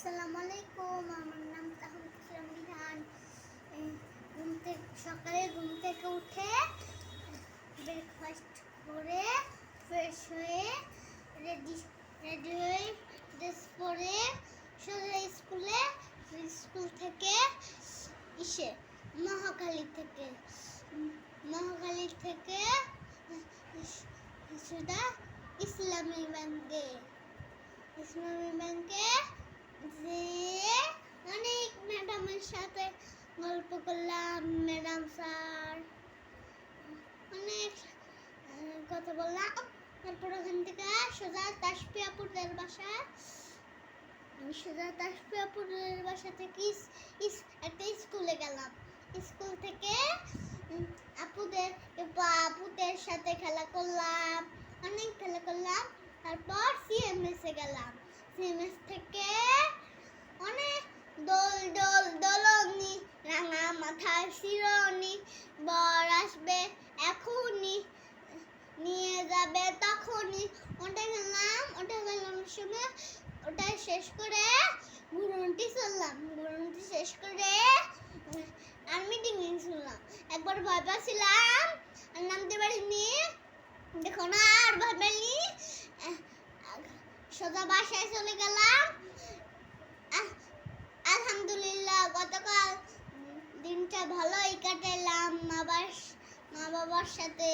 আসসালামু আলাইকুম। আমার নাম তাহমিদ ইসলাম রিহান। সকালে ঘুম থেকে উঠে ব্রেকফাস্ট করে ফ্রেশ হয়ে রেডি রেডি হয়ে ড্রেস পরে সোজা স্কুল থেকে ইসে মহাখালী থেকে সোজা ইসলামী ব্যাংকে যে অনেক ম্যাডামের সাথে গল্প করলাম। ম্যাডাম স্যার অনেক কথা বললাম। তারপর ওখান থেকে সোজা তাসফি আপুদের বাসা থেকে একটা স্কুলে গেলাম। স্কুল থেকে আপুদের সাথে অনেক খেলা করলাম। তারপর সিএমএস এ গেলাম। সিএমএস থেকে অনেক দোলনি, রাঙা মাথার শিরোনি, বর আসবে এখনই, নিয়ে যাবে তখনই। ওটা গেলাম সময় ওটা শেষ করে ঘুরন্টি শেষ করে আর মিটিং শুনলাম। একবার ভয় পাচ্ছিলাম আর নামতে পারিনি। দেখো না, আর ভয় পাইনি। সোজা বাসায় চলে গেলাম। আলহামদুলিল্লাহ, গতকাল দিনটা ভালোই কাটালাম মা বাবার সাথে।